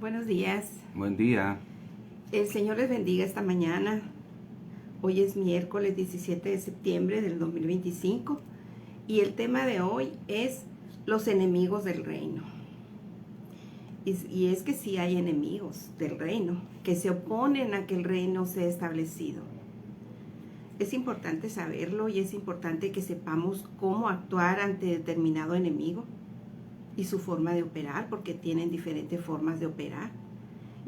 Buenos días. Buen día. El Señor les bendiga esta mañana. Hoy es miércoles 17 de septiembre del 2025 y el tema de hoy es los enemigos del reino. Y es que sí hay enemigos del reino que se oponen a que el reino sea establecido. Es importante saberlo y es importante que sepamos cómo actuar ante determinado enemigo y su forma de operar, porque tienen diferentes formas de operar.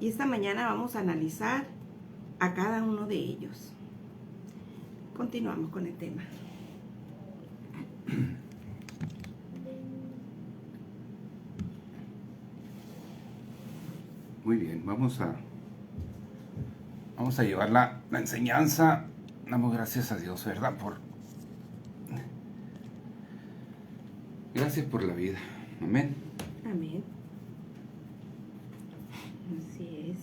Y esta mañana vamos a analizar a cada uno de ellos. Continuamos con el tema. Muy bien, vamos a llevar la enseñanza. Damos gracias a Dios, ¿verdad? Gracias por la vida. Amén. Amén. Así es.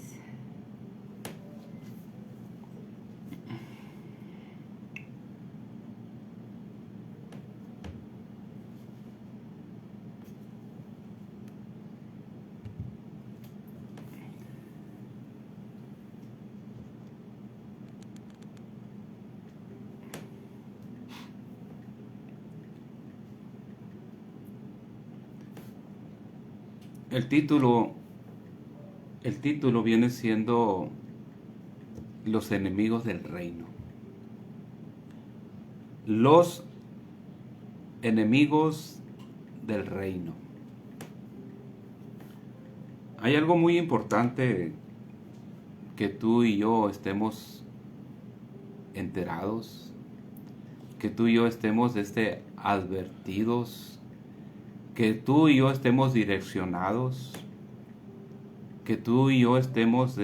El título viene siendo Los enemigos del reino. Los enemigos del reino. Hay algo muy importante que tú y yo estemos enterados, que tú y yo estemos advertidos, que tú y yo estemos direccionados, que tú y yo estemos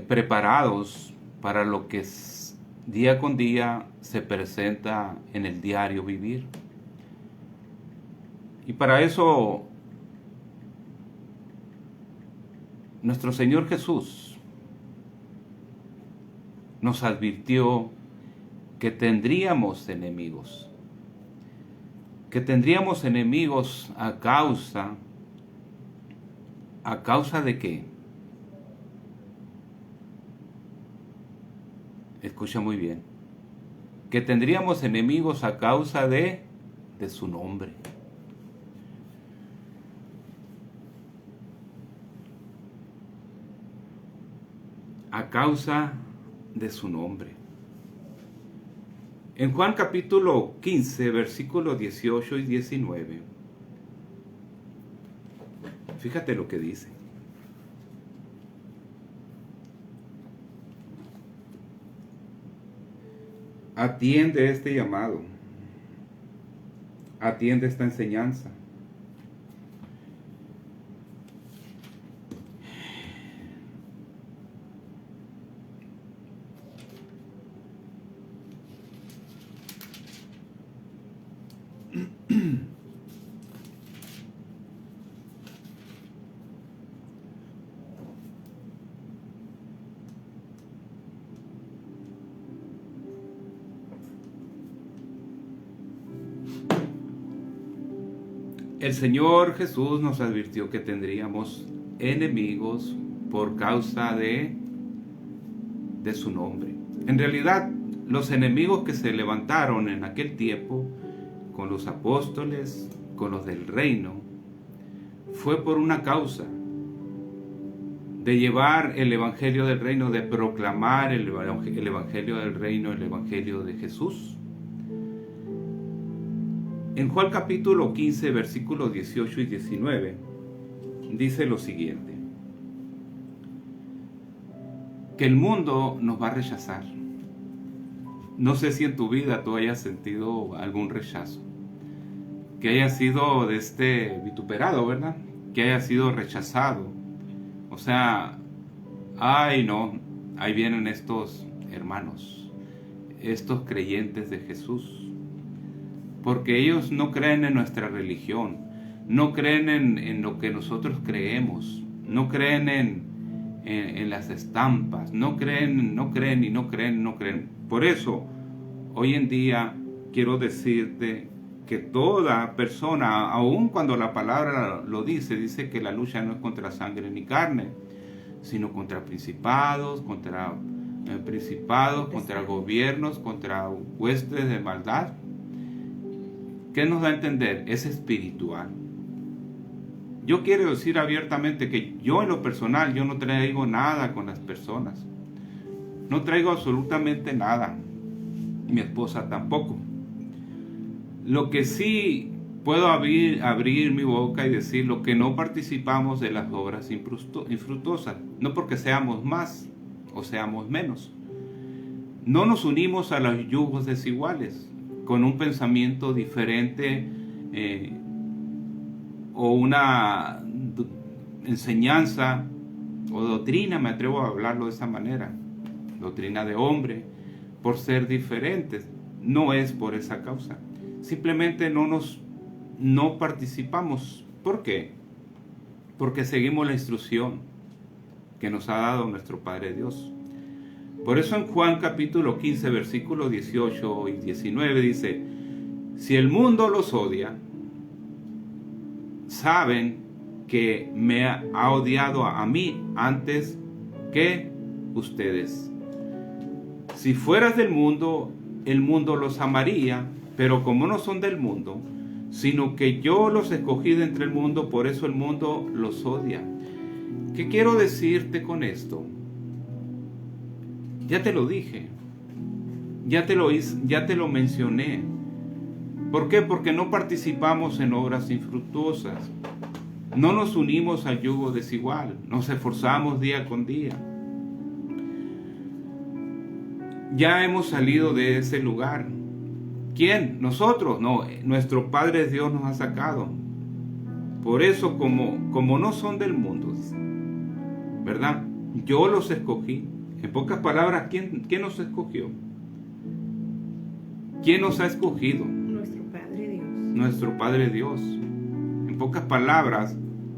preparados para lo que día con día se presenta en el diario vivir. Y para eso nuestro Señor Jesús nos advirtió que tendríamos enemigos. Que tendríamos enemigos ¿a causa de qué? Escucha muy bien. Que tendríamos enemigos a causa de su nombre. A causa de su nombre. En Juan capítulo 15, versículos 18 y 19, fíjate lo que dice. Atiende este llamado, atiende esta enseñanza. El Señor Jesús nos advirtió que tendríamos enemigos por causa de su nombre. En realidad, los enemigos que se levantaron en aquel tiempo con los apóstoles, con los del reino, fue por una causa de llevar el evangelio del reino, de proclamar el evangelio del reino, el evangelio de Jesús. En Juan capítulo 15, versículos 18 y 19, dice lo siguiente: que el mundo nos va a rechazar. No sé si en tu vida tú hayas sentido algún rechazo, que hayas sido vituperado, ¿verdad? Que hayas sido rechazado. O sea, ay no, ahí vienen estos hermanos, estos creyentes de Jesús, porque ellos no creen en nuestra religión, no creen en lo que nosotros creemos, no creen en las estampas, no creen. Por eso, hoy en día quiero decirte que toda persona, aun cuando la palabra lo dice que la lucha no es contra sangre ni carne, sino contra principados, contra gobiernos, contra huestes de maldad. ¿Qué nos da a entender? Es espiritual. Yo quiero decir abiertamente que yo en lo personal, yo no traigo nada con las personas. No traigo absolutamente nada. Mi esposa tampoco. Lo que sí puedo abrir mi boca y decir lo que no participamos de las obras infructuosas. No porque seamos más o seamos menos. No nos unimos a los yugos desiguales con un pensamiento diferente o una enseñanza o doctrina, me atrevo a hablarlo de esa manera, doctrina de hombre, por ser diferentes. No es por esa causa. Simplemente no participamos. ¿Por qué? Porque seguimos la instrucción que nos ha dado nuestro Padre Dios. Por eso en Juan capítulo 15, versículos 18 y 19 dice: si el mundo los odia, saben que me ha odiado a mí antes que ustedes. Si fueras del mundo, el mundo los amaría, pero como no son del mundo, sino que yo los escogí de entre el mundo, por eso el mundo los odia. ¿Qué quiero decirte con esto? Ya te lo dije, ya te lo mencioné. ¿Por qué? Porque no participamos en obras infructuosas, no nos unimos al yugo desigual, nos esforzamos día con día. Ya hemos salido de ese lugar. ¿Quién? Nosotros. No, nuestro Padre Dios nos ha sacado. Por eso, como no son del mundo, ¿verdad? Yo los escogí. En pocas palabras, ¿quién nos escogió? ¿Quién nos ha escogido? Nuestro Padre Dios. Nuestro Padre Dios. En pocas palabras,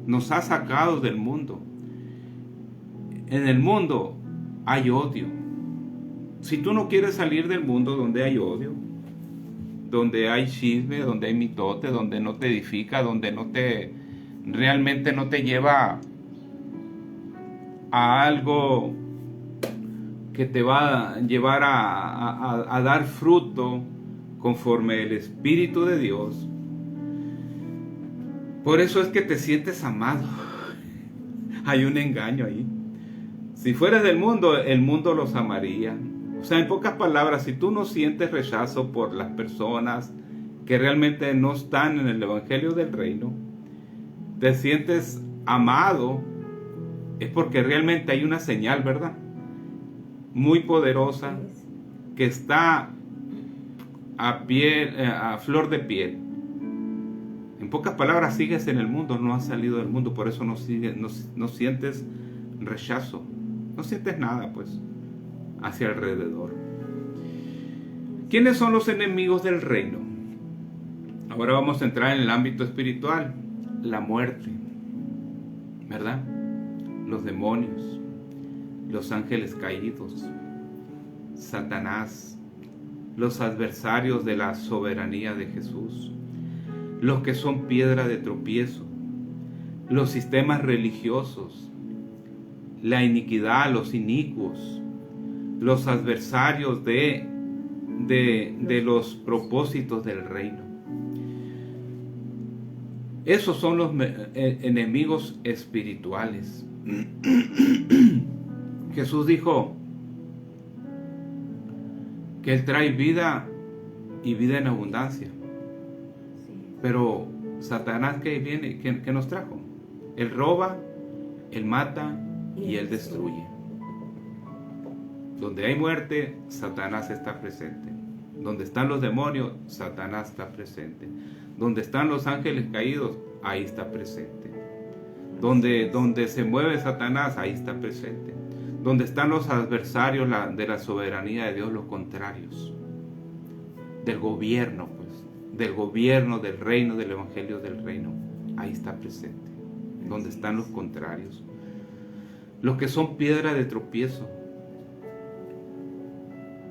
nos ha sacado del mundo. En el mundo hay odio. Si tú no quieres salir del mundo donde hay odio, donde hay chisme, donde hay mitote, donde no te edifica, donde realmente no te lleva a algo que te va a llevar a dar fruto conforme el Espíritu de Dios. Por eso es que te sientes amado. Hay un engaño ahí. Si fueras del mundo, el mundo los amaría. O sea, en pocas palabras, si tú no sientes rechazo por las personas que realmente no están en el Evangelio del Reino, te sientes amado, es porque realmente hay una señal, ¿verdad? Muy poderosa, que está a flor de piel. En pocas palabras, sigues en el mundo, no has salido del mundo, por eso no sientes rechazo, no sientes nada, pues, hacia alrededor. ¿Quiénes son los enemigos del reino? Ahora vamos a entrar en el ámbito espiritual. La muerte, ¿verdad? Los demonios, los ángeles caídos, Satanás, los adversarios de la soberanía de Jesús, los que son piedra de tropiezo, los sistemas religiosos, la iniquidad, los inicuos, los adversarios de los propósitos del reino. Esos son los enemigos espirituales. Jesús dijo que Él trae vida y vida en abundancia. Pero Satanás, ¿qué viene? ¿Qué nos trajo? Él roba, Él mata y Él destruye. Donde hay muerte, Satanás está presente. Donde están los demonios, Satanás está presente. Donde están los ángeles caídos, ahí está presente. Donde se mueve Satanás, ahí está presente. Donde están los adversarios de la soberanía de Dios, los contrarios. Del gobierno, pues. Del gobierno, del reino, del evangelio del reino. Ahí está presente. Donde están los contrarios. Los que son piedra de tropiezo.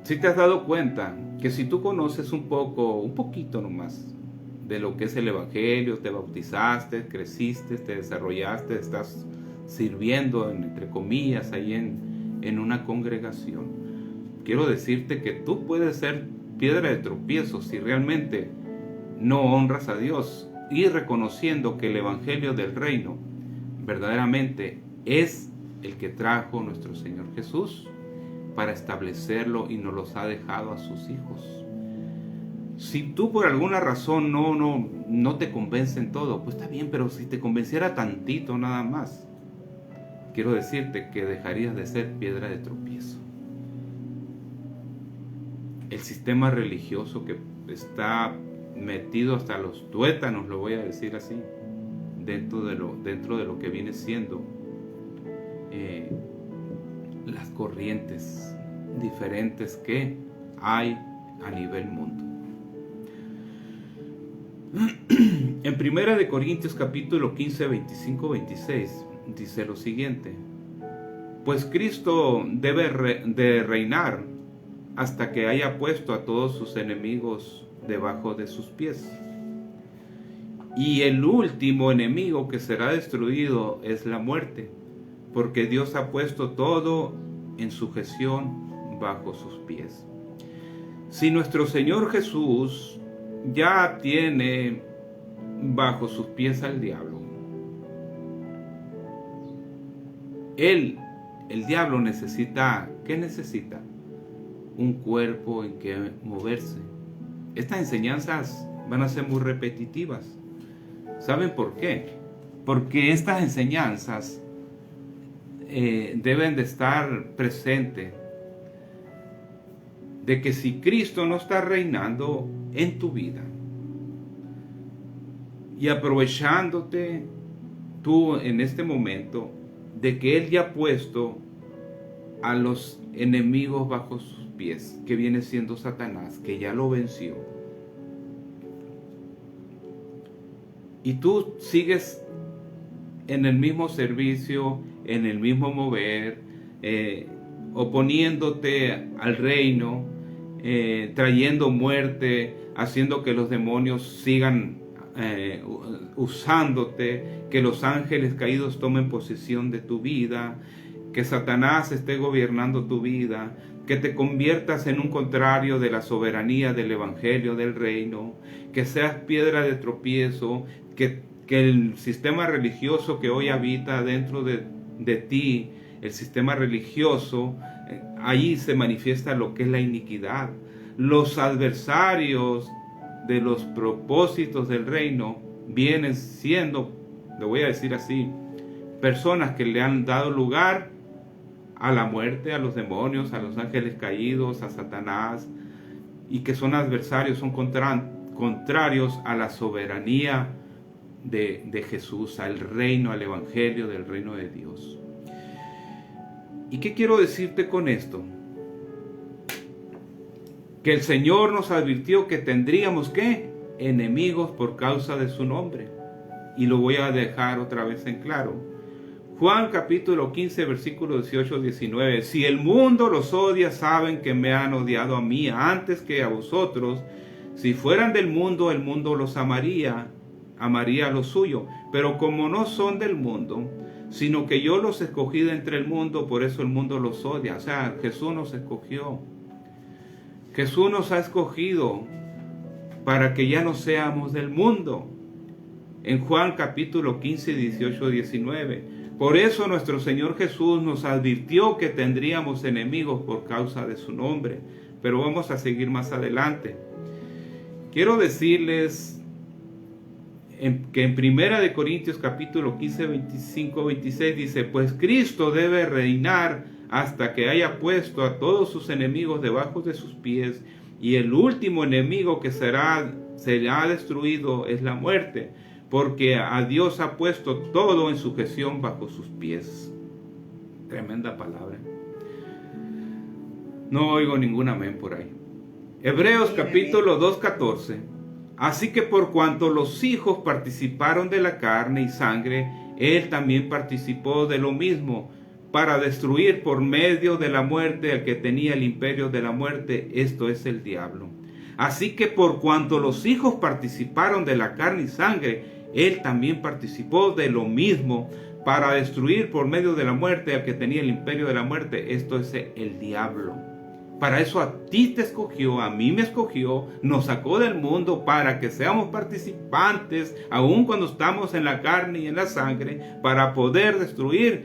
Si te has dado cuenta que si tú conoces un poquito nomás de lo que es el Evangelio, te bautizaste, creciste, te desarrollaste, estás sirviendo, entre comillas, ahí en una congregación. Quiero decirte que tú puedes ser piedra de tropiezo si realmente no honras a Dios y reconociendo que el Evangelio del Reino verdaderamente es el que trajo nuestro Señor Jesús para establecerlo y nos los ha dejado a sus hijos. Si tú por alguna razón no te convence en todo, pues está bien, pero si te convenciera tantito nada más, quiero decirte que dejarías de ser piedra de tropiezo. El sistema religioso que está metido hasta los tuétanos, lo voy a decir así, dentro de lo que viene siendo las corrientes diferentes que hay a nivel mundo. En 1 de Corintios capítulo 15, 25, 26 dice lo siguiente: pues Cristo debe de reinar hasta que haya puesto a todos sus enemigos debajo de sus pies. Y el último enemigo que será destruido es la muerte, porque Dios ha puesto todo en sujeción bajo sus pies. Si nuestro Señor Jesús ya tiene bajo sus pies al diablo, el diablo necesita, ¿qué necesita? Un cuerpo en que moverse. Estas enseñanzas van a ser muy repetitivas. ¿Saben por qué? Porque estas enseñanzas deben de estar presentes, de que si Cristo no está reinando en tu vida y aprovechándote tú en este momento de que Él ya ha puesto a los enemigos bajo sus pies, que viene siendo Satanás, que ya lo venció, y tú sigues en el mismo servicio, en el mismo mover, oponiéndote al reino, trayendo muerte, haciendo que los demonios sigan usándote, que los ángeles caídos tomen posesión de tu vida, que Satanás esté gobernando tu vida, que te conviertas en un contrario de la soberanía del Evangelio del Reino, que seas piedra de tropiezo, que el sistema religioso que hoy habita dentro de ti, el sistema religioso, ahí se manifiesta lo que es la iniquidad. Los adversarios de los propósitos del reino vienen siendo, lo voy a decir así, personas que le han dado lugar a la muerte, a los demonios, a los ángeles caídos, a Satanás, y que son adversarios, son contrarios a la soberanía de Jesús, al reino, al evangelio del reino de Dios. ¿Y qué quiero decirte con esto? Que el Señor nos advirtió que tendríamos ¿qué? Enemigos por causa de su nombre. Y lo voy a dejar otra vez en claro. Juan capítulo 15 versículo 18-19. Si el mundo los odia, saben que me han odiado a mí antes que a vosotros. Si fueran del mundo, el mundo los amaría lo suyo. Pero como no son del mundo, sino que yo los escogí de entre el mundo, por eso el mundo los odia. O sea, Jesús nos escogió. Jesús nos ha escogido para que ya no seamos del mundo. En Juan capítulo 15, 18, 19. Por eso nuestro Señor Jesús nos advirtió que tendríamos enemigos por causa de su nombre. Pero vamos a seguir más adelante. Quiero decirles que en 1 de Corintios capítulo 15, 25, 26 dice: pues Cristo debe reinar hasta que haya puesto a todos sus enemigos debajo de sus pies, y el último enemigo que será destruido es la muerte, porque a Dios ha puesto todo en sujeción bajo sus pies. Tremenda palabra. No oigo ningún amén por ahí. Hebreos capítulo 2, 14. Así que por cuanto los hijos participaron de la carne y sangre, Él también participó de lo mismo, para destruir por medio de la muerte al que tenía el imperio de la muerte, esto es el diablo, Así que por cuanto los hijos participaron de la carne y sangre, Él también participó de lo mismo para destruir por medio de la muerte al que tenía el imperio de la muerte, esto es el diablo. Para eso a ti te escogió, a mí me escogió, nos sacó del mundo para que seamos participantes, aun cuando estamos en la carne y en la sangre, para poder destruir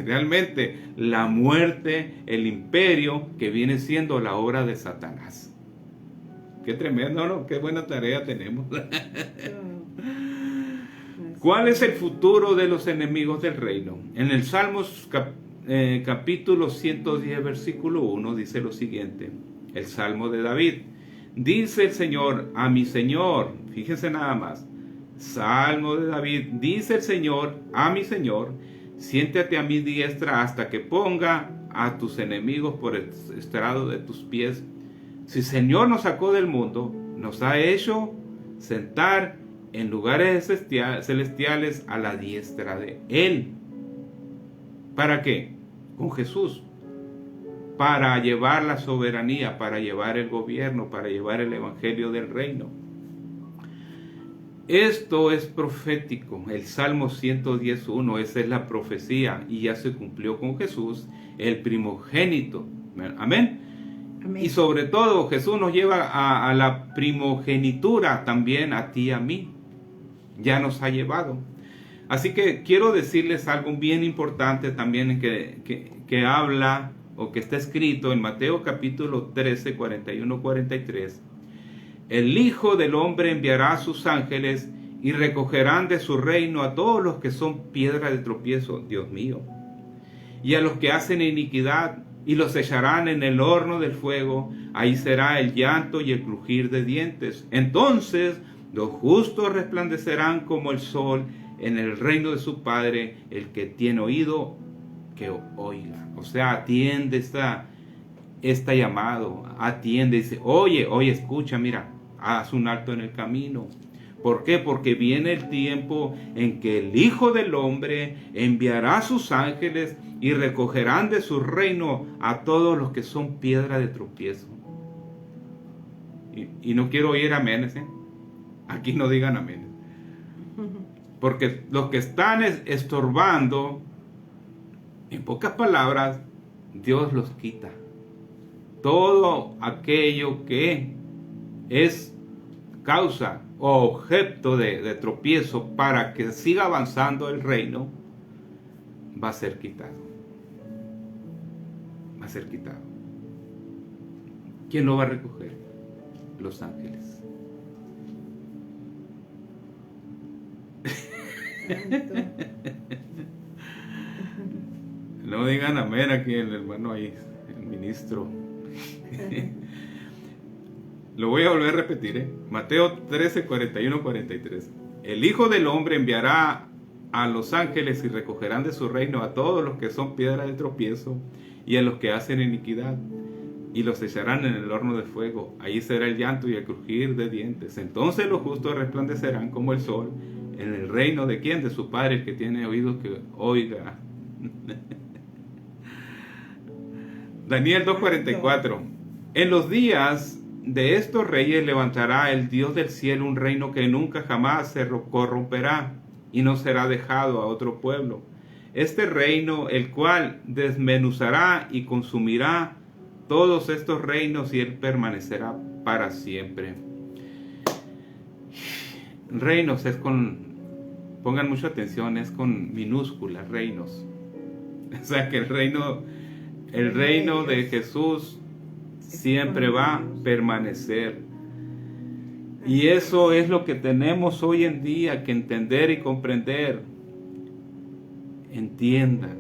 realmente la muerte, el imperio que viene siendo la obra de Satanás. Qué tremendo, ¿no? Qué buena tarea tenemos. ¿Cuál es el futuro de los enemigos del reino? En el Salmos capítulo 110, versículo 1, dice lo siguiente, el Salmo de David. Dice el Señor a mi Señor, fíjense nada más, Salmo de David, dice el Señor a mi Señor, siéntate a mi diestra hasta que ponga a tus enemigos por el estrado de tus pies. Si el Señor nos sacó del mundo, nos ha hecho sentar en lugares celestiales a la diestra de Él. ¿Para qué? Con Jesús. Para llevar la soberanía, para llevar el gobierno, para llevar el evangelio del reino. Esto es profético. El Salmo 110.1, esa es la profecía y ya se cumplió con Jesús, el primogénito. Amén. Amén. Y sobre todo Jesús nos lleva a la primogenitura también a ti y a mí. Ya nos ha llevado. Así que quiero decirles algo bien importante también que habla o que está escrito en Mateo capítulo 13, 41, 43. El Hijo del Hombre enviará a sus ángeles y recogerán de su reino a todos los que son piedra de tropiezo, Dios mío, y a los que hacen iniquidad, y los echarán en el horno del fuego. Ahí será el llanto y el crujir de dientes. Entonces los justos resplandecerán como el sol en el reino de su Padre. El que tiene oído, que oiga. O sea, atiende esta llamado, atiende, dice, oye, escucha, mira, haz un alto en el camino. ¿Por qué? Porque viene el tiempo en que el Hijo del Hombre enviará a sus ángeles y recogerán de su reino a todos los que son piedra de tropiezo. Y no quiero oír aménes, ¿eh? Aquí no digan amén. Porque los que están estorbando, en pocas palabras, Dios los quita. Todo aquello que es causa o objeto de tropiezo para que siga avanzando el reino, va a ser quitado. Va a ser quitado. ¿Quién lo va a recoger? Los ángeles. No digan amén aquí el hermano ahí, el ministro. Lo voy a volver a repetir, Mateo 13, 41, 43. El Hijo del Hombre enviará a los ángeles y recogerán de su reino a todos los que son piedra de tropiezo y a los que hacen iniquidad, y los echarán en el horno de fuego. Allí será el llanto y el crujir de dientes. Entonces los justos resplandecerán como el sol en el reino de ¿quién? De su Padre. El que tiene oídos que oiga. Daniel 2:44. En los días de estos reyes levantará el Dios del cielo un reino que nunca jamás se corromperá y no será dejado a otro pueblo. Este reino, el cual desmenuzará y consumirá todos estos reinos, y él permanecerá para siempre. Reinos es con, pongan mucha atención, es con minúsculas, reinos. O sea que el reino de Jesús siempre va a permanecer. Y eso es lo que tenemos hoy en día que entender y comprender. Entiendan,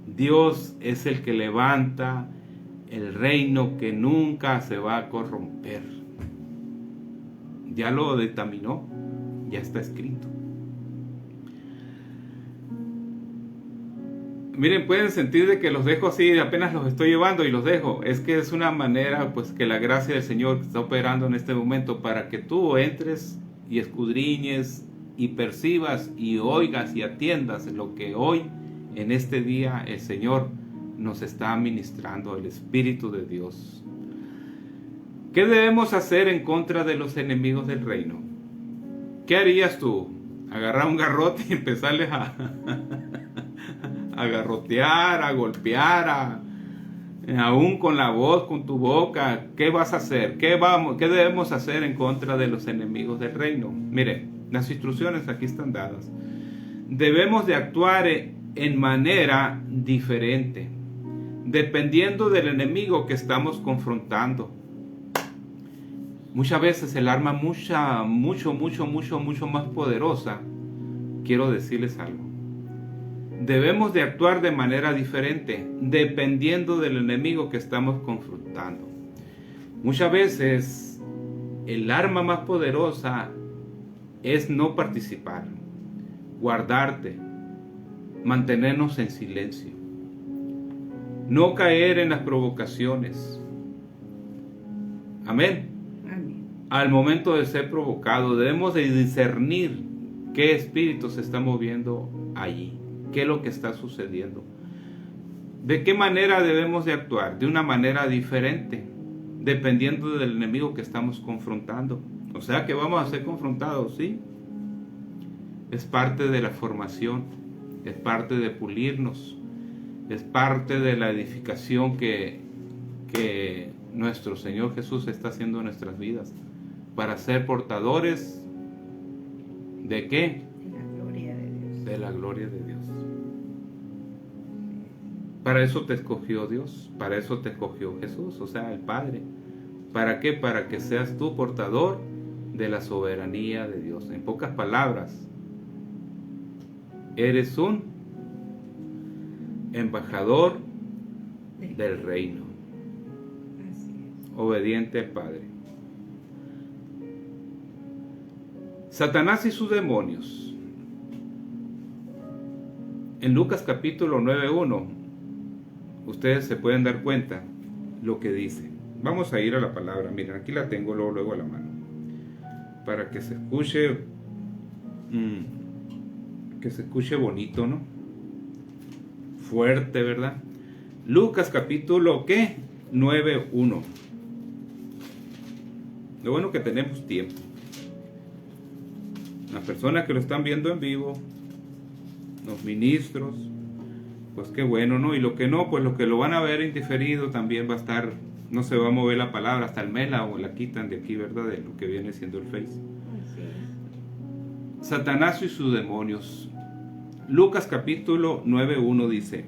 Dios es el que levanta el reino que nunca se va a corromper. Ya lo dictaminó, ya está escrito. Miren, pueden sentir de que los dejo así, apenas los estoy llevando y los dejo. Es que es una manera, pues, que la gracia del Señor está operando en este momento para que tú entres y escudriñes y percibas y oigas y atiendas lo que hoy, en este día, el Señor nos está ministrando, el Espíritu de Dios. ¿Qué debemos hacer en contra de los enemigos del reino? ¿Qué harías tú? ¿Agarrar un garrote y empezarles a garrotear, a golpear, aún con la voz, con tu boca? ¿Qué vas a hacer? ¿Qué debemos hacer en contra de los enemigos del reino? Mire, las instrucciones aquí están dadas. Debemos de actuar en manera diferente, dependiendo del enemigo que estamos confrontando. Muchas veces el arma mucho más poderosa, quiero decirles algo. Debemos de actuar de manera diferente, dependiendo del enemigo que estamos confrontando. Muchas veces el arma más poderosa es no participar, guardarte, mantenernos en silencio, no caer en las provocaciones. Amén. Al momento de ser provocado, debemos de discernir qué espíritu se está moviendo allí, qué es lo que está sucediendo. ¿De qué manera debemos de actuar? De una manera diferente, dependiendo del enemigo que estamos confrontando. O sea que vamos a ser confrontados, ¿sí? Es parte de la formación, es parte de pulirnos, es parte de la edificación que nuestro Señor Jesús está haciendo en nuestras vidas, para ser portadores ¿de qué? De la gloria de Dios. De la gloria de Dios. Para eso te escogió Dios, para eso te escogió Jesús, o sea, el Padre. ¿Para qué? Para que seas tú portador de la soberanía de Dios. En pocas palabras, eres un embajador del reino, obediente al Padre. Satanás y sus demonios. En Lucas capítulo 9:1, ustedes se pueden dar cuenta lo que dice. Vamos a ir a la palabra. Miren, aquí la tengo luego a la mano, para que se escuche bonito, ¿no? Fuerte, ¿verdad? Lucas capítulo, ¿qué? 9:1. Lo bueno que tenemos tiempo. Las personas que lo están viendo en vivo, los ministros, pues qué bueno, ¿no? Y lo que no, pues lo que lo van a ver en diferido también va a estar, no se va a mover la palabra, hasta el mela o la quitan de aquí, ¿verdad? De lo que viene siendo el Face. Satanás y sus demonios. Lucas capítulo 9:1 dice: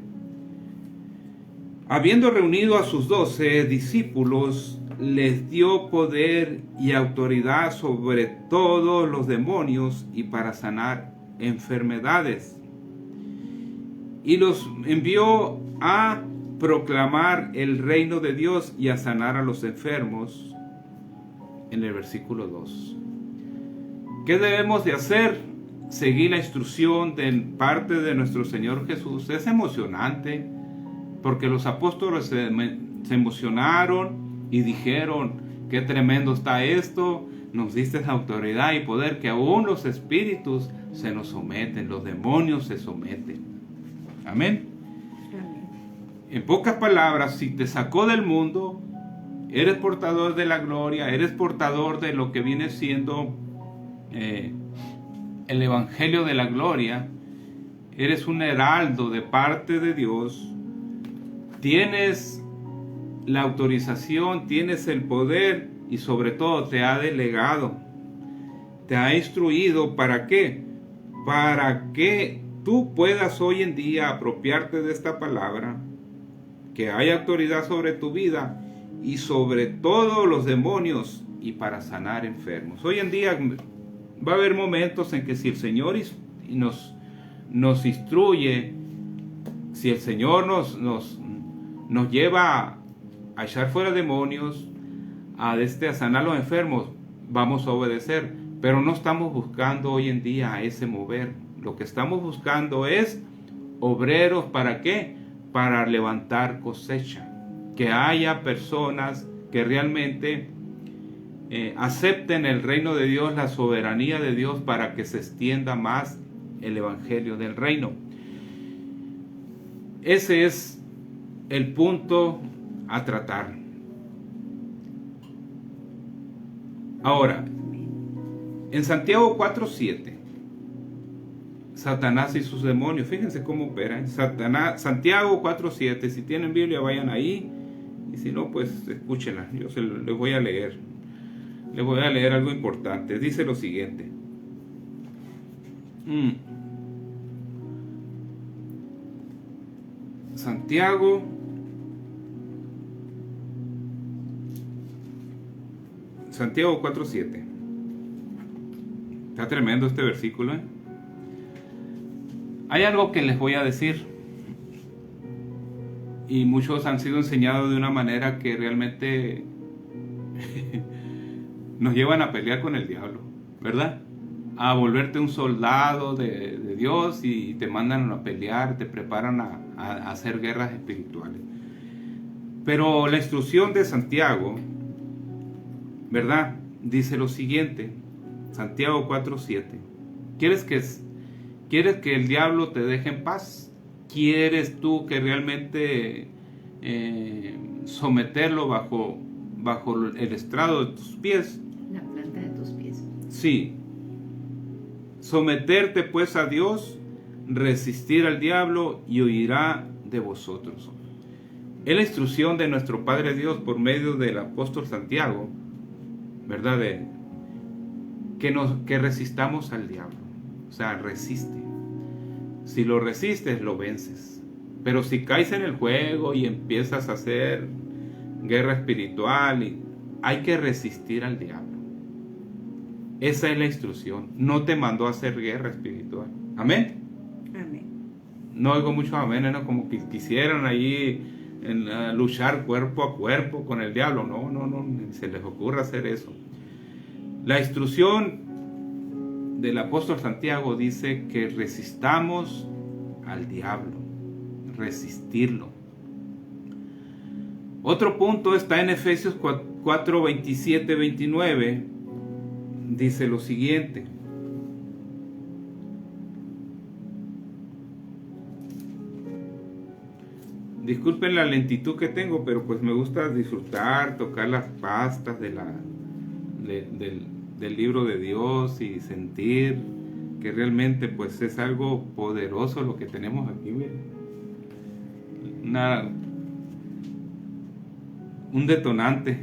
habiendo reunido a sus 12 discípulos, les dio poder y autoridad sobre todos los demonios y para sanar enfermedades. Y los envió a proclamar el reino de Dios y a sanar a los enfermos. En el versículo 2. ¿Qué debemos de hacer? Seguir la instrucción de parte de nuestro Señor Jesús. Es emocionante, porque los apóstoles se emocionaron y dijeron: qué tremendo está esto, nos diste autoridad y poder, que aún los espíritus se nos someten, los demonios se someten. Amén. Amén. En pocas palabras, si te sacó del mundo, eres portador de la gloria, eres portador de lo que viene siendo el evangelio de la gloria, eres un heraldo de parte de Dios, tienes la autorización, tienes el poder y sobre todo te ha delegado, te ha instruido. ¿Para qué? Para que tú puedas hoy en día apropiarte de esta palabra, que hay autoridad sobre tu vida y sobre todos los demonios, y para sanar enfermos. Hoy en día va a haber momentos en que si el Señor nos instruye, si el Señor nos lleva a echar fuera demonios, a sanar a los enfermos, vamos a obedecer. Pero no estamos buscando hoy en día ese mover. Lo que estamos buscando es obreros. ¿Para qué? Para levantar cosecha. Que haya personas que realmente acepten el reino de Dios, la soberanía de Dios, para que se extienda más el evangelio del reino. Ese es el punto a tratar. Ahora, en Santiago 4:7, Satanás y sus demonios, fíjense cómo operan. Santiago 4:7, si tienen Biblia vayan ahí, y si no, pues escúchenla. Yo les voy a leer. Les voy a leer algo importante. Dice lo siguiente. Santiago 4:7. Está tremendo este versículo, ¿eh? Hay algo que les voy a decir, y muchos han sido enseñados de una manera que realmente nos llevan a pelear con el diablo, ¿verdad? A volverte un soldado de Dios, y te mandan a pelear, te preparan a hacer guerras espirituales. Pero la instrucción de Santiago, ¿verdad? Dice lo siguiente, Santiago 4:7. ¿Quieres que el diablo te deje en paz? ¿Quieres tú que realmente someterlo bajo el estrado de tus pies? La planta de tus pies. Sí. Someterte pues a Dios, resistir al diablo y huirá de vosotros. Es la instrucción de nuestro Padre Dios por medio del apóstol Santiago, ¿verdad? Que resistamos al diablo. O sea, resiste. Si lo resistes, lo vences. Pero si caes en el juego y empiezas a hacer guerra espiritual, hay que resistir al diablo. Esa es la instrucción. No te mandó a hacer guerra espiritual. Amén. Amén. No oigo muchos amén, ¿no? Como que quisieran ahí luchar cuerpo a cuerpo con el diablo. No, ni se les ocurra hacer eso. La instrucción del apóstol Santiago dice que resistamos al diablo, resistirlo. Otro punto está en Efesios 4:27-29, dice lo siguiente. Disculpen la lentitud que tengo, pero pues me gusta disfrutar, tocar las pastas del libro de Dios y sentir que realmente pues es algo poderoso lo que tenemos aquí. Miren. Un detonante.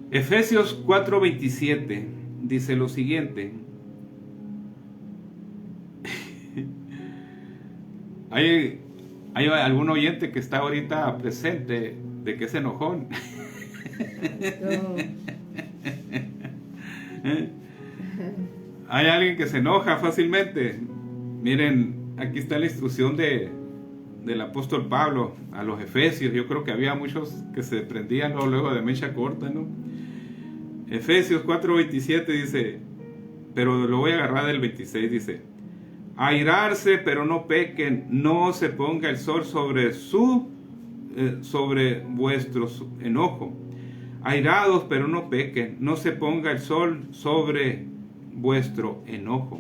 Efesios 4:27 dice lo siguiente. Hay algún oyente que está ahorita presente de que es enojón. No. Hay alguien que se enoja fácilmente. Miren, aquí está la instrucción del apóstol Pablo a los Efesios. Yo creo que había muchos que se prendían luego de mecha corta, ¿no? Efesios 4:27 dice, pero lo voy a agarrar del 26, dice: airarse, pero no pequen, no se ponga el sol sobre vuestro enojo. Airados, pero no pequen, no se ponga el sol sobre vuestro enojo.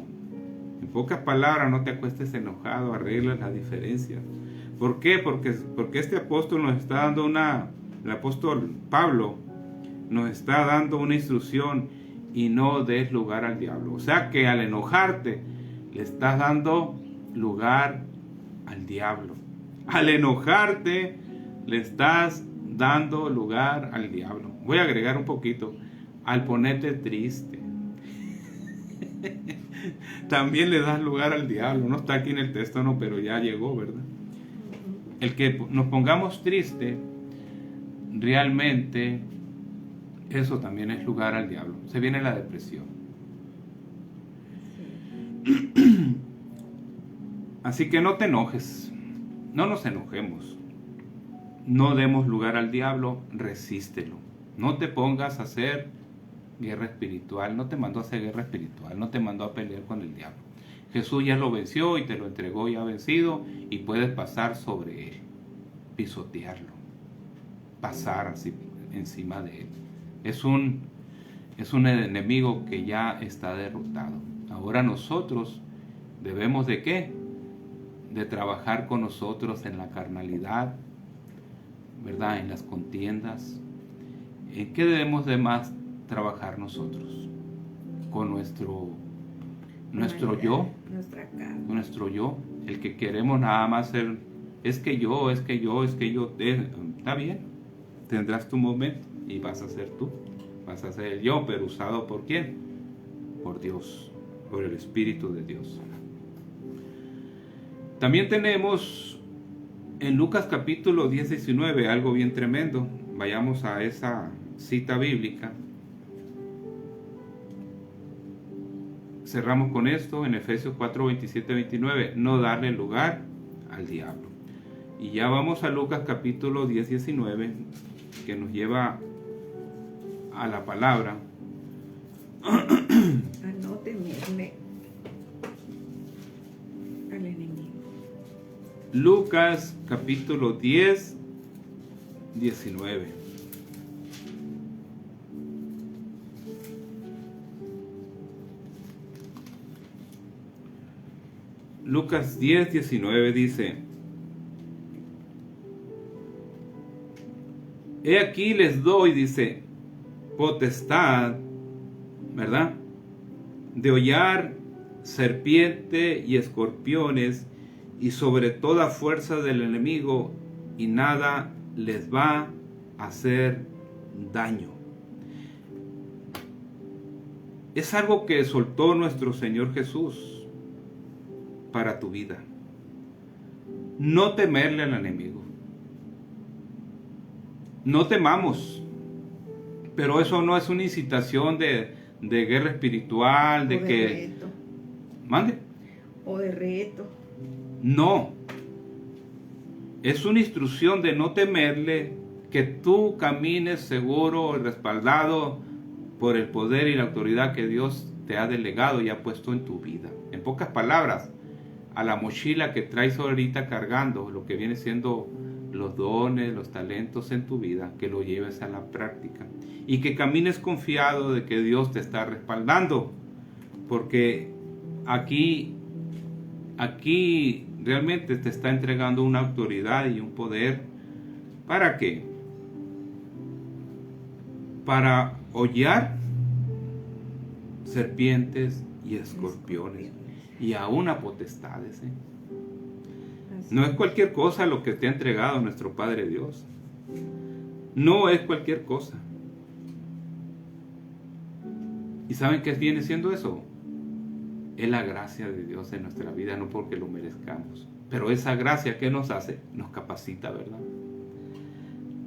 En pocas palabras, no te acuestes enojado, arregla la diferencia. ¿Por qué? Porque este apóstol nos está dando el apóstol Pablo nos está dando una instrucción: y no des lugar al diablo. O sea que al enojarte, le estás dando lugar al diablo. Al enojarte, le estás dando lugar al diablo. Voy a agregar un poquito: al ponerte triste, también le das lugar al diablo. No está aquí en el texto, no, pero ya llegó, ¿verdad? El que nos pongamos triste, realmente eso también es lugar al diablo. Se viene la depresión. Así que no te enojes, no nos enojemos, no demos lugar al diablo, resístelo. No te pongas a hacer guerra espiritual, no te mandó a hacer guerra espiritual, no te mandó a pelear con el diablo. Jesús ya lo venció y te lo entregó ya vencido, y puedes pasar sobre él, pisotearlo, pasar así encima de él. Es un enemigo que ya está derrotado. Ahora nosotros debemos de ¿qué? De trabajar con nosotros en la carnalidad, ¿verdad? En las contiendas, ¿En qué debemos de más trabajar nosotros? Con nuestro yo, nuestra carne. nuestro yo, el que queremos nada más ser, es que yo, está bien, tendrás tu momento y vas a ser tú, vas a ser el yo, pero usado ¿por quién? Por Dios, por el Espíritu de Dios. También tenemos en Lucas capítulo 19 algo bien tremendo. Vayamos a esa cita bíblica. Cerramos con esto en Efesios 4, 27, 29. No darle lugar al diablo. Y ya vamos a Lucas capítulo 10, 19, que nos lleva a la palabra. A no temerle al enemigo. Lucas capítulo 10, 19. Lucas 10, 19 dice: He aquí les doy, dice, potestad, ¿verdad?, de hollar serpiente y escorpiones y sobre toda fuerza del enemigo, y nada les va a hacer daño. Es algo que soltó nuestro Señor Jesús para tu vida. No temerle al enemigo. No temamos. Pero eso no es una incitación de guerra espiritual, de que... reto. ¿Mande? O de reto. No. Es una instrucción de no temerle, que tú camines seguro y respaldado por el poder y la autoridad que Dios te ha delegado y ha puesto en tu vida. En pocas palabras, a la mochila que traes ahorita cargando, lo que viene siendo los dones, los talentos en tu vida, que lo lleves a la práctica y que camines confiado de que Dios te está respaldando, porque aquí realmente te está entregando una autoridad y un poder. ¿Para qué? Para hollar serpientes y escorpiones y aún a potestades. No es cualquier cosa lo que te ha entregado nuestro Padre Dios. No es cualquier cosa. ¿Y saben qué viene siendo eso? Es la gracia de Dios en nuestra vida, no porque lo merezcamos. Pero esa gracia, ¿qué nos hace? Nos capacita, ¿verdad?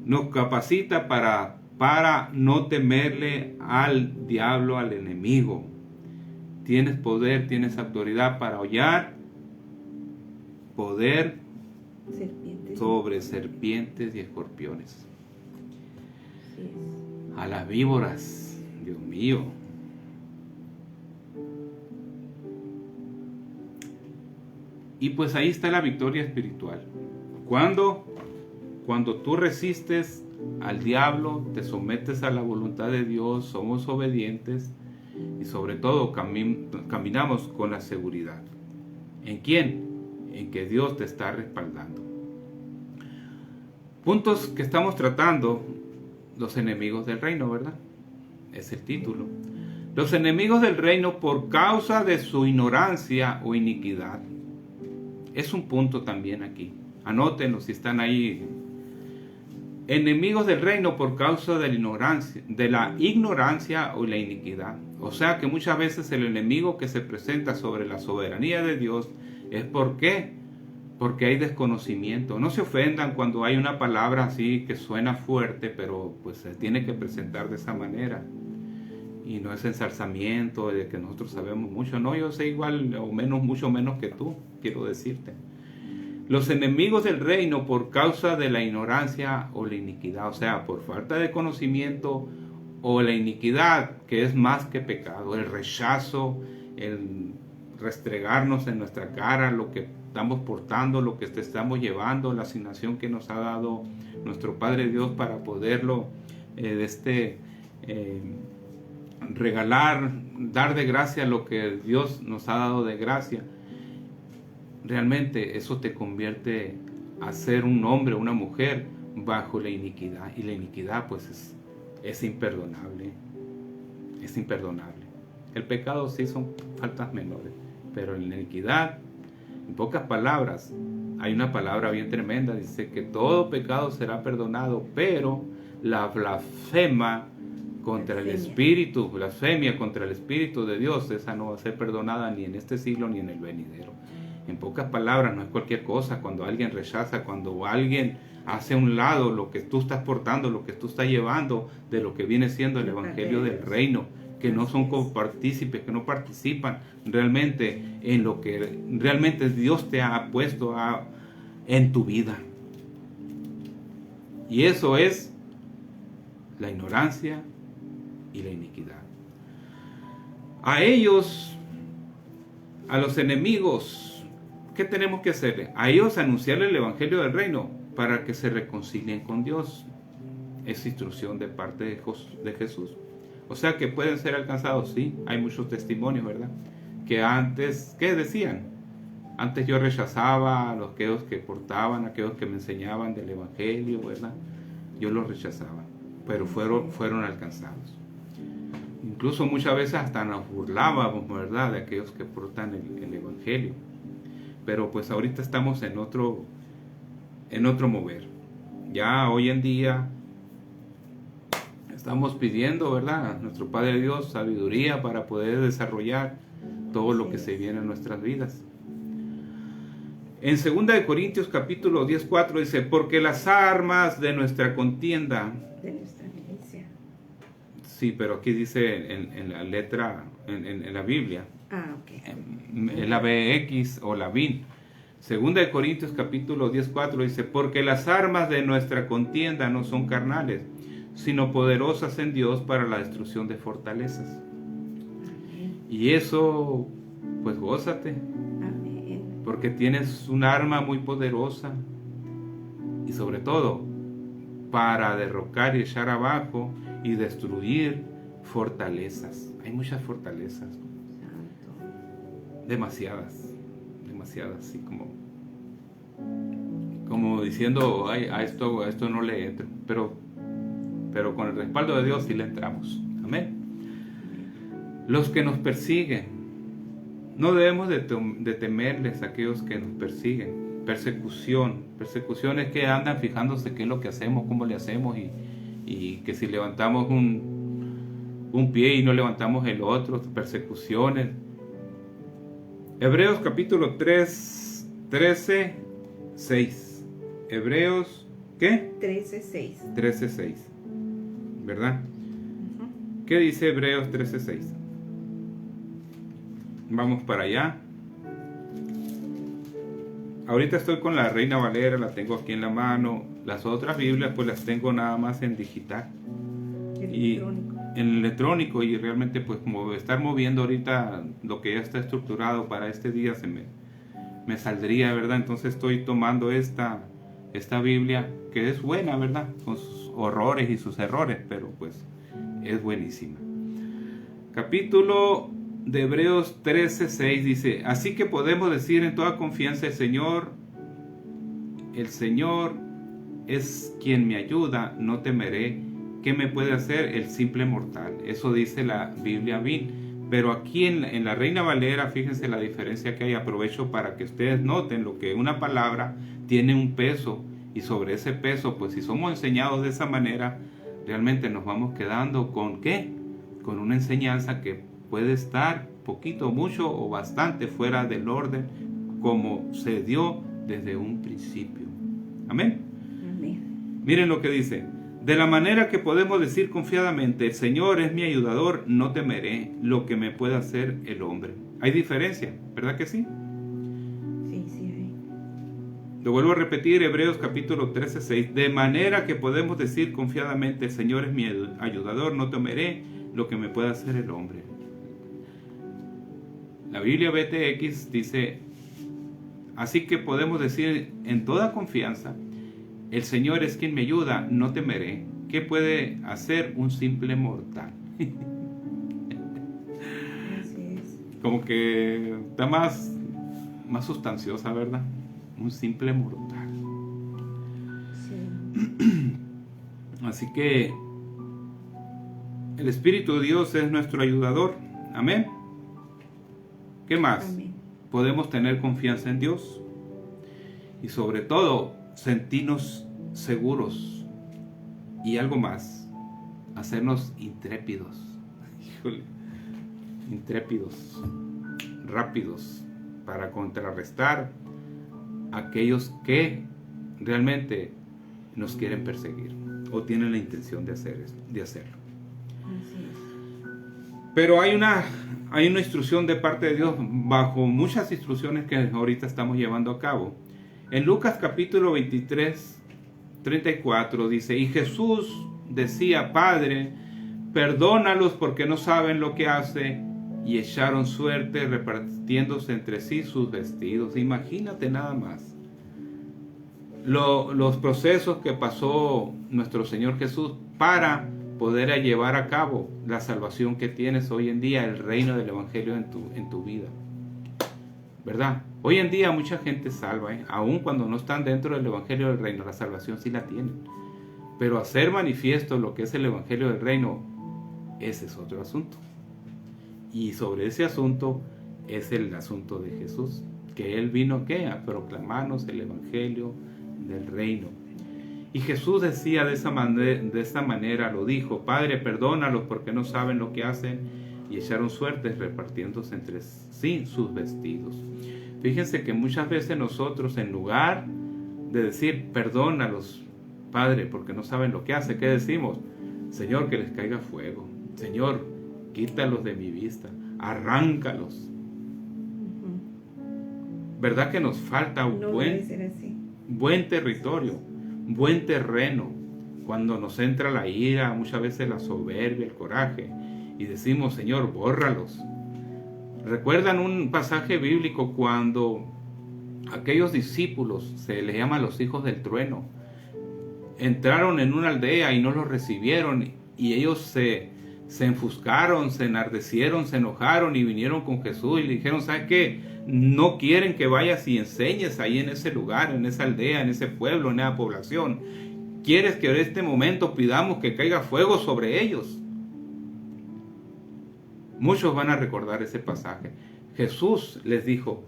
Nos capacita para no temerle al diablo, al enemigo. Tienes poder, tienes autoridad para hollar, poder sobre serpientes y escorpiones. Sí. A las víboras, Dios mío. Y pues ahí está la victoria espiritual. Cuando tú resistes al diablo, te sometes a la voluntad de Dios, somos obedientes y sobre todo caminamos con la seguridad. ¿En quién? En que Dios te está respaldando. Puntos que estamos tratando: los enemigos del reino, ¿verdad? Es el título. Los enemigos del reino por causa de su ignorancia o iniquidad. Es un punto también aquí. Anótenlo si están ahí. Enemigos del reino por causa de la ignorancia o la iniquidad. O sea que muchas veces el enemigo que se presenta sobre la soberanía de Dios es porque hay desconocimiento. No se ofendan cuando hay una palabra así que suena fuerte, pero pues se tiene que presentar de esa manera. Y no es ensalzamiento de que nosotros sabemos mucho. No, yo sé igual o menos, mucho menos que tú, quiero decirte. Los enemigos del reino por causa de la ignorancia o la iniquidad, o sea, por falta de conocimiento o la iniquidad, que es más que pecado, el rechazo, el restregarnos en nuestra cara lo que estamos portando, lo que estamos llevando, la asignación que nos ha dado nuestro Padre Dios para poderlo regalar, dar de gracia lo que Dios nos ha dado de gracia. Realmente eso te convierte a ser un hombre, una mujer bajo la iniquidad, y la iniquidad pues es imperdonable. Es imperdonable. El pecado sí son faltas menores, pero en la iniquidad, en pocas palabras, hay una palabra bien tremenda, dice que todo pecado será perdonado, pero la blasfema contra el Espíritu, blasfemia contra el Espíritu de Dios, esa no va a ser perdonada ni en este siglo ni en el venidero. En pocas palabras, no es cualquier cosa. Cuando alguien rechaza, cuando alguien hace a un lado lo que tú estás portando, lo que tú estás llevando de lo que viene siendo el Evangelio del Reino, que no son copartícipes, que no participan realmente en lo que realmente Dios te ha puesto en tu vida. Y eso es la ignorancia y la iniquidad. A ellos, a los enemigos, ¿qué tenemos que hacerle? A ellos anunciarle el Evangelio del Reino para que se reconcilien con Dios. Es instrucción de parte de Jesús. O sea que pueden ser alcanzados, sí. Hay muchos testimonios, ¿verdad? Que antes, ¿qué decían? Antes yo rechazaba a aquellos que portaban, a aquellos que me enseñaban del Evangelio, ¿verdad? Yo los rechazaba, pero fueron alcanzados. Incluso muchas veces hasta nos burlábamos, ¿verdad?, de aquellos que portan el Evangelio. Pero pues ahorita estamos en otro mover. Ya hoy en día estamos pidiendo, ¿verdad?, a nuestro Padre Dios sabiduría para poder desarrollar todo lo que se viene en nuestras vidas. En 2 Corintios capítulo 10:4 dice, porque las armas de nuestra contienda... De nuestra milicia. Sí, pero aquí dice en la letra, en la Biblia. Ah, ok. En la BX o la VIN. 2 Corintios capítulo 10:4 dice, porque las armas de nuestra contienda no son carnales, sino poderosas en Dios para la destrucción de fortalezas. Amén. Y eso, pues gózate. Amén. Porque tienes un arma muy poderosa y sobre todo para derrocar y echar abajo y destruir fortalezas. Hay muchas fortalezas. Santo. Demasiadas, así como diciendo, ay, a esto no le entro, pero con el respaldo de Dios sí le entramos. Amén. Los que nos persiguen, no debemos de temerles a aquellos que nos persiguen. Persecuciones que andan fijándose qué es lo que hacemos, cómo le hacemos y que si levantamos un pie y no levantamos el otro, persecuciones. Hebreos capítulo 3, 13, 6. Hebreos, ¿qué? 13:6. 13:6. ¿Verdad? ¿Qué dice Hebreos 13:6? Vamos para allá. Ahorita estoy con la Reina Valera, la tengo aquí en la mano. Las otras Biblias pues las tengo nada más en digital. En electrónico, y realmente pues como estar moviendo ahorita lo que ya está estructurado para este día me saldría, ¿verdad? Entonces estoy tomando esta Biblia que es buena, ¿verdad? Con sus horrores y sus errores, pero pues es buenísima. Capítulo de Hebreos 13:6 dice, así que podemos decir en toda confianza, el Señor es quien me ayuda, no temeré. ¿Qué me puede hacer el simple mortal? Eso dice la Biblia VIN. Pero aquí en la Reina Valera, fíjense la diferencia que hay. Aprovecho para que ustedes noten lo que una palabra tiene un peso. Y sobre ese peso, pues si somos enseñados de esa manera, realmente nos vamos quedando con ¿qué? Con una enseñanza que puede estar poquito, mucho o bastante fuera del orden como se dio desde un principio. Amén. Amén. Miren lo que dice. De la manera que podemos decir confiadamente, el Señor es mi ayudador, no temeré lo que me pueda hacer el hombre. Hay diferencia, ¿verdad que sí? Sí hay. Lo vuelvo a repetir, Hebreos capítulo 13:6. De manera que podemos decir confiadamente, el Señor es mi ayudador, no temeré lo que me pueda hacer el hombre. La Biblia BTX dice, así que podemos decir en toda confianza, el Señor es quien me ayuda, no temeré. ¿Qué puede hacer un simple mortal? Así es. Como que está más sustanciosa, ¿verdad? Un simple mortal. Sí. Así que El Espíritu de Dios es nuestro ayudador. Amén. ¿Qué más? Amén. Podemos tener confianza en Dios y sobre todo sentirnos seguros y algo más, hacernos intrépidos. Híjole, intrépidos, rápidos para contrarrestar a aquellos que realmente nos quieren perseguir o tienen la intención de hacerlo. Así es. Pero hay una instrucción de parte de Dios bajo muchas instrucciones que ahorita estamos llevando a cabo. En Lucas capítulo 23, 34 dice: y Jesús decía: Padre, perdónalos porque no saben lo que hacen. Y echaron suerte repartiéndose entre sí sus vestidos. Imagínate nada más los procesos que pasó nuestro Señor Jesús para poder llevar a cabo la salvación que tienes hoy en día, el reino del Evangelio en tu vida, ¿verdad? Hoy en día mucha gente salva, aun cuando no están dentro del Evangelio del reino, la salvación sí la tienen, pero hacer manifiesto lo que es el Evangelio del reino, ese es otro asunto. Y sobre ese asunto es el asunto de Jesús, que Él vino ¿qué? A proclamarnos el Evangelio del reino. Y Jesús decía de esta manera, lo dijo: Padre, perdónalos porque no saben lo que hacen. Y echaron suertes repartiéndose entre sí sus vestidos. Fíjense que muchas veces nosotros, en lugar de decir perdónalos, Padre, porque no saben lo que hacen, ¿qué decimos? Señor, que les caiga fuego. Señor, quítalos de mi vista, arráncalos. ¿Verdad que nos falta un buen territorio, un buen terreno? Cuando nos entra la ira, muchas veces la soberbia, el coraje, y decimos: Señor, bórralos. ¿Recuerdan un pasaje bíblico cuando aquellos discípulos, se les llama los hijos del trueno, entraron en una aldea y no los recibieron, y ellos se enfuscaron, se enardecieron, se enojaron y vinieron con Jesús y le dijeron: ¿sabes qué? No quieren que vayas y enseñes ahí en ese lugar, en esa aldea, en ese pueblo, en esa población. ¿Quieres que en este momento pidamos que caiga fuego sobre ellos? Muchos van a recordar ese pasaje. Jesús les dijo: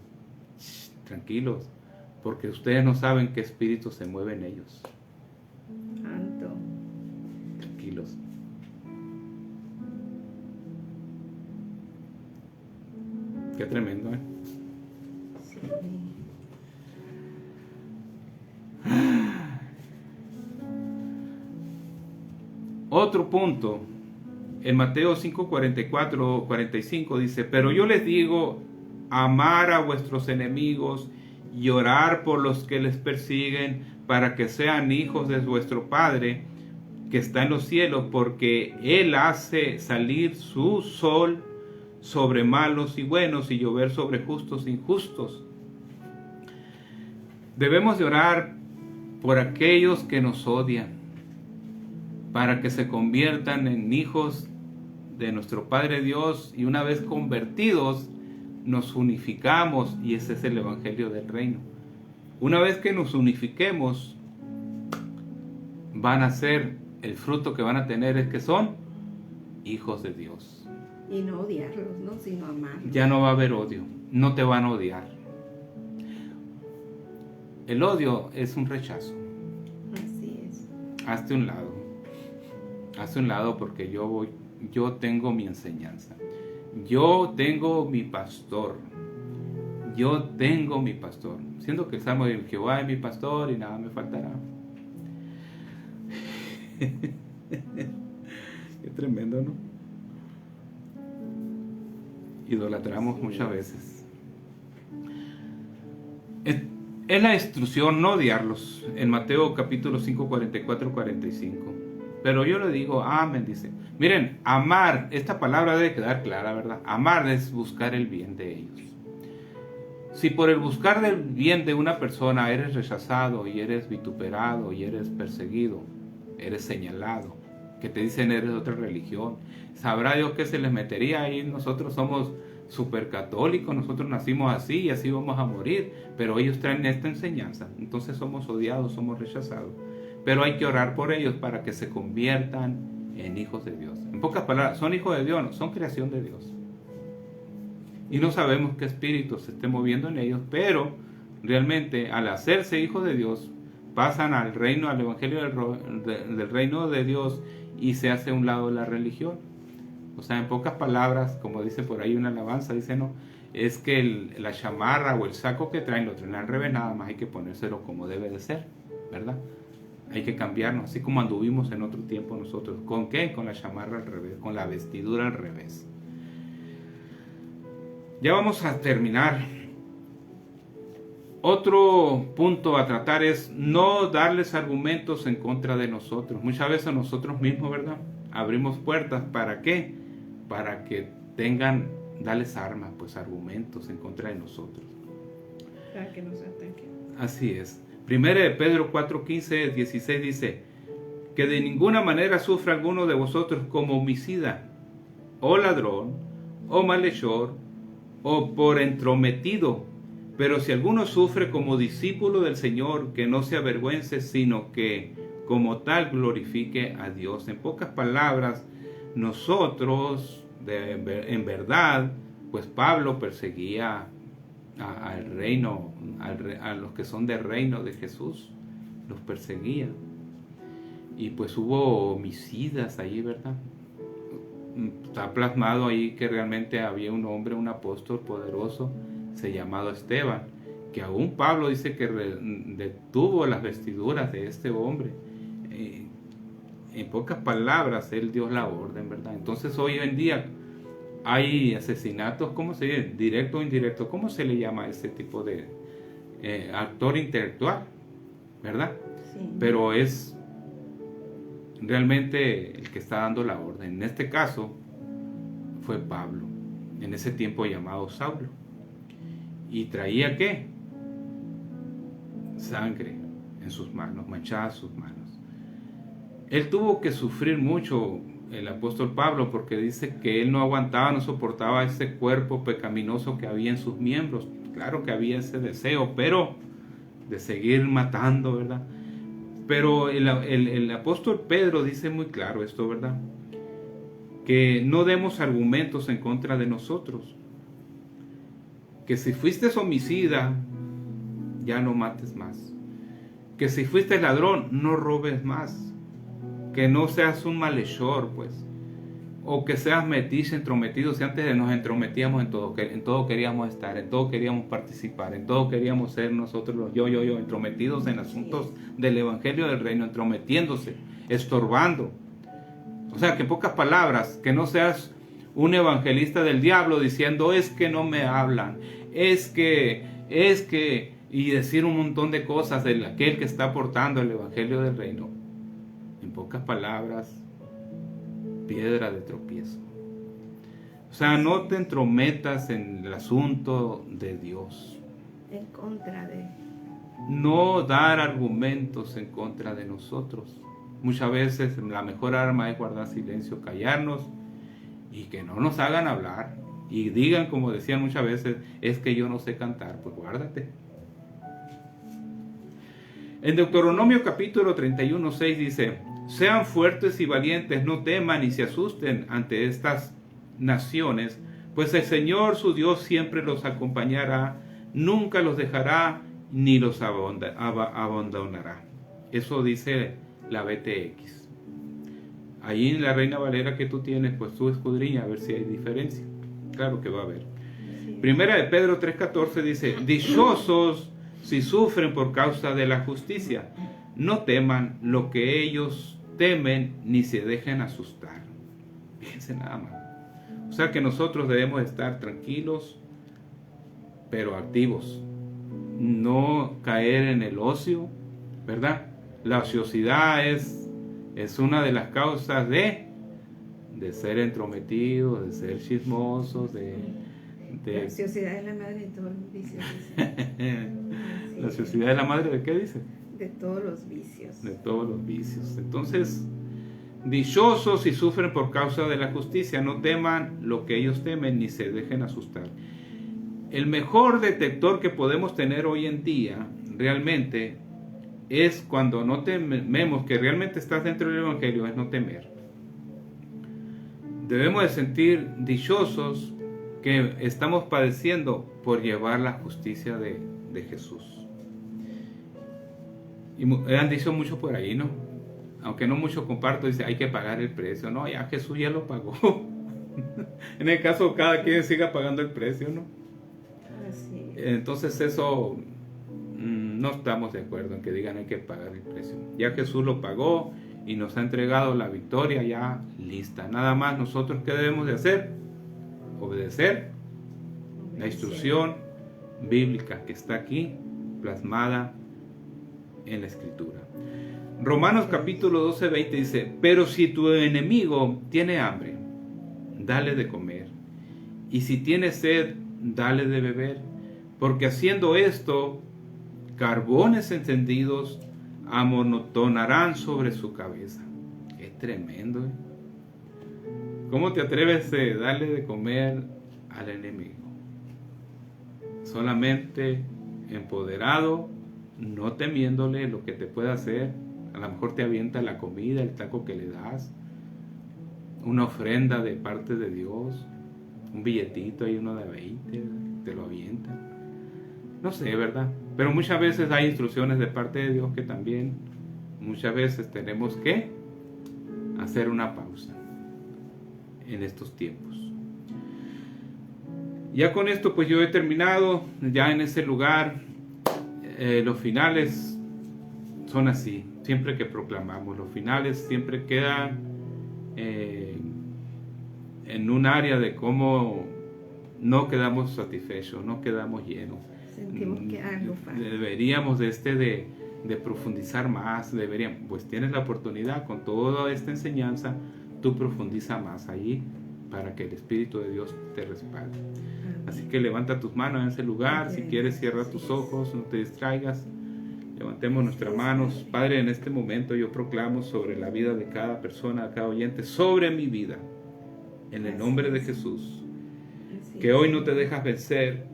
tranquilos, porque ustedes no saben qué espíritu se mueve en ellos. Santo. Tranquilos. Qué tremendo, ¿eh? Sí. Otro punto, en Mateo 5, 44, 45 dice: pero yo les digo, amar a vuestros enemigos y orar por los que les persiguen, para que sean hijos de vuestro Padre que está en los cielos, porque Él hace salir su sol sobre malos y buenos y llover sobre justos e injustos. Debemos de orar por aquellos que nos odian, para que se conviertan en hijos de nuestro Padre Dios, y una vez convertidos nos unificamos, y ese es el Evangelio del reino. Una vez que nos unifiquemos, van a ser, el fruto que van a tener es que son hijos de Dios. Y no odiarlos, ¿no? Sino amarlos. Ya no va a haber odio, no te van a odiar. El odio es un rechazo. Así es. Hazte un lado. Hazte un lado, porque yo tengo mi enseñanza. Yo tengo mi pastor. Yo tengo mi pastor. Siendo que el Salmo de Jehová es mi pastor y nada me faltará. Qué tremendo, ¿no? Idolatramos muchas veces. Es la instrucción no odiarlos en Mateo capítulo 5, 44, 45. Pero yo le digo, amén, dice. Miren, amar, esta palabra debe quedar clara, ¿verdad? Amar es buscar el bien de ellos. Si por el buscar del bien de una persona eres rechazado y eres vituperado y eres perseguido, eres señalado, que te dicen eres de otra religión, sabrá Dios que se les metería ahí. Nosotros somos súper católicos, nosotros nacimos así y así vamos a morir, pero ellos traen esta enseñanza, entonces somos odiados, somos rechazados. Pero hay que orar por ellos para que se conviertan en hijos de Dios. En pocas palabras, son hijos de Dios, no, son creación de Dios. Y no sabemos qué espíritu se esté moviendo en ellos, pero realmente al hacerse hijos de Dios, pasan al reino, al evangelio del reino de Dios y se hace a un lado la religión. O sea, en pocas palabras, como dice por ahí una alabanza, dice, no, es que la chamarra o el saco que traen, lo traen al revés, nada más hay que ponérselo como debe de ser, ¿verdad? Hay que cambiarnos, así como anduvimos en otro tiempo nosotros. ¿Con qué? Con la chamarra al revés, con la vestidura al revés. Ya vamos a terminar. Otro punto a tratar es no darles argumentos en contra de nosotros. Muchas veces nosotros mismos, ¿verdad? Abrimos puertas, ¿para qué? Para que tengan, darles armas, pues argumentos en contra de nosotros. Para que nos ataquen. Así es. Primera de Pedro 4:15, 16 dice, que de ninguna manera sufra alguno de vosotros como homicida, o ladrón, o malhechor, o por entrometido. Pero si alguno sufre como discípulo del Señor, que no se avergüence, sino que como tal glorifique a Dios. En pocas palabras, nosotros, en verdad, pues Pablo perseguía al reino, a los que son del reino de Jesús, los perseguía. Y pues hubo homicidas allí, ¿verdad? Está plasmado ahí que realmente había un hombre, un apóstol poderoso, se llamado Esteban, que aún Pablo dice que detuvo las vestiduras de este hombre. En pocas palabras, él dio la orden, ¿verdad? Entonces hoy en día hay asesinatos, ¿cómo se dice? Directo o indirecto, ¿cómo se le llama a ese tipo de actor intelectual? ¿Verdad? Sí. Pero es realmente el que está dando la orden. En este caso fue Pablo, en ese tiempo llamado Saulo. ¿Y traía qué? Sangre en sus manos, manchada sus manos. Él tuvo que sufrir mucho, el apóstol Pablo, porque dice que él no aguantaba, no soportaba ese cuerpo pecaminoso que había en sus miembros. Claro que había ese deseo, pero de seguir matando, ¿verdad? Pero el apóstol Pedro dice muy claro esto, ¿verdad? Que no demos argumentos en contra de nosotros. Que si fuiste homicida, ya no mates más. Que si fuiste ladrón, no robes más. Que no seas un malhechor, pues. O que seas metiche, entrometido. Si antes nos entrometíamos en todo queríamos estar, en todo queríamos participar, en todo queríamos ser nosotros los yo, entrometidos en asuntos del evangelio del reino, entrometiéndose, estorbando. O sea, que en pocas palabras, que no seas un evangelista del diablo diciendo, es que no me hablan, es que, y decir un montón de cosas de aquel que está portando el evangelio del reino. En pocas palabras, piedra de tropiezo. O sea, no te entrometas en el asunto de Dios. En contra de... No dar argumentos en contra de nosotros. Muchas veces la mejor arma es guardar silencio, callarnos y que no nos hagan hablar. Y digan, como decían muchas veces, es que yo no sé cantar. Pues guárdate. En Deuteronomio capítulo 31:6 dice, sean fuertes y valientes, no teman ni se asusten ante estas naciones, pues el Señor su Dios siempre los acompañará, nunca los dejará ni los abandonará. Eso dice la BTX. Allí en la Reina Valera que tú tienes, pues tú escudriña a ver si hay diferencia. Claro que va a haber. Sí. Primera de Pedro 3:14 dice, dichosos si sufren por causa de la justicia, no teman lo que ellos temen ni se dejen asustar. Fíjense nada más. O sea que nosotros debemos estar tranquilos, pero activos. No caer en el ocio, ¿verdad? La ociosidad es una de las causas de ser entrometidos, de ser chismosos, La ociosidad es la madre de todos los vicios. ¿La ociosidad es la madre de qué dice? De todos los vicios. De todos los vicios. Entonces, dichosos si sufren por causa de la justicia, no teman lo que ellos temen ni se dejen asustar. El mejor detector que podemos tener hoy en día realmente es cuando no tememos, que realmente estás dentro del evangelio, es no temer. Debemos de sentir dichosos que estamos padeciendo por llevar la justicia de Jesús. Y han dicho mucho por ahí, ¿no? Aunque no mucho comparto, dice, hay que pagar el precio. No, ya Jesús ya lo pagó. En el caso, cada quien siga pagando el precio, ¿no? Así es. Entonces eso, no estamos de acuerdo en que digan hay que pagar el precio. Ya Jesús lo pagó y nos ha entregado la victoria ya lista. Nada más nosotros, ¿qué debemos de hacer? Obedecer la instrucción bíblica que está aquí plasmada en la Escritura. Romanos capítulo 12, 20 dice, pero si tu enemigo tiene hambre, dale de comer, y si tiene sed, dale de beber, porque haciendo esto, carbones encendidos amontonarán sobre su cabeza. Es tremendo, ¿eh? ¿Cómo te atreves a darle de comer al enemigo? Solamente empoderado, no temiéndole lo que te pueda hacer. A lo mejor te avienta la comida, el taco que le das, una ofrenda de parte de Dios, un billetito ahí, uno de 20, te lo avienta. No sé, ¿verdad? Pero muchas veces hay instrucciones de parte de Dios que también muchas veces tenemos que hacer una pausa en estos tiempos. Ya con esto pues yo he terminado. Ya en ese lugar los finales son así. Siempre que proclamamos, los finales siempre quedan en un área de cómo no quedamos satisfechos, no quedamos llenos. Sentimos que algo falta. Deberíamos de profundizar más. Pues tienes la oportunidad con toda esta enseñanza, tú profundiza más allí para que el Espíritu de Dios te respalde. Así que levanta tus manos en ese lugar. Si quieres, cierra tus ojos, no te distraigas. Levantemos nuestras manos. Padre, en este momento yo proclamo sobre la vida de cada persona, de cada oyente, sobre mi vida, en el nombre de Jesús, que hoy no te dejas vencer,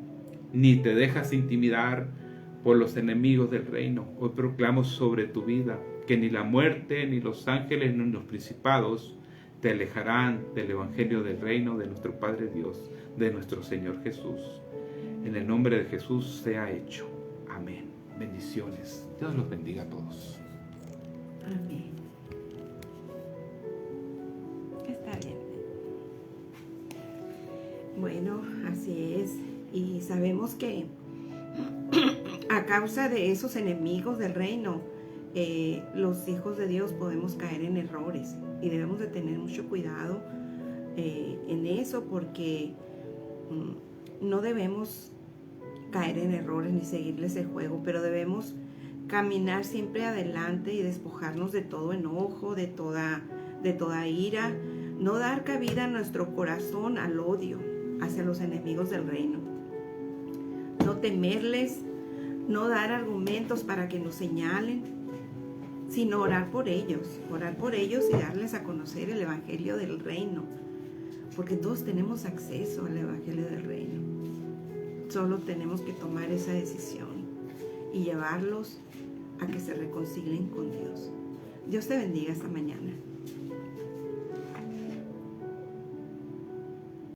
ni te dejas intimidar por los enemigos del reino. Hoy proclamo sobre tu vida que ni la muerte, ni los ángeles, ni los principados te alejarán del evangelio del reino de nuestro Padre Dios, de nuestro Señor Jesús. En el nombre de Jesús sea hecho. Amén. Bendiciones. Dios los bendiga a todos. Amén. Está bien. Bueno, así es. Y sabemos que a causa de esos enemigos del reino, los hijos de Dios podemos caer en errores. Y debemos de tener mucho cuidado en eso, porque no debemos caer en errores ni seguirles el juego, pero debemos caminar siempre adelante y despojarnos de todo enojo, de toda ira, no dar cabida a nuestro corazón al odio hacia los enemigos del reino, no temerles, no dar argumentos para que nos señalen, sino orar por ellos y darles a conocer el evangelio del reino, porque todos tenemos acceso al evangelio del reino. Solo tenemos que tomar esa decisión y llevarlos a que se reconcilien con Dios. Dios te bendiga esta mañana.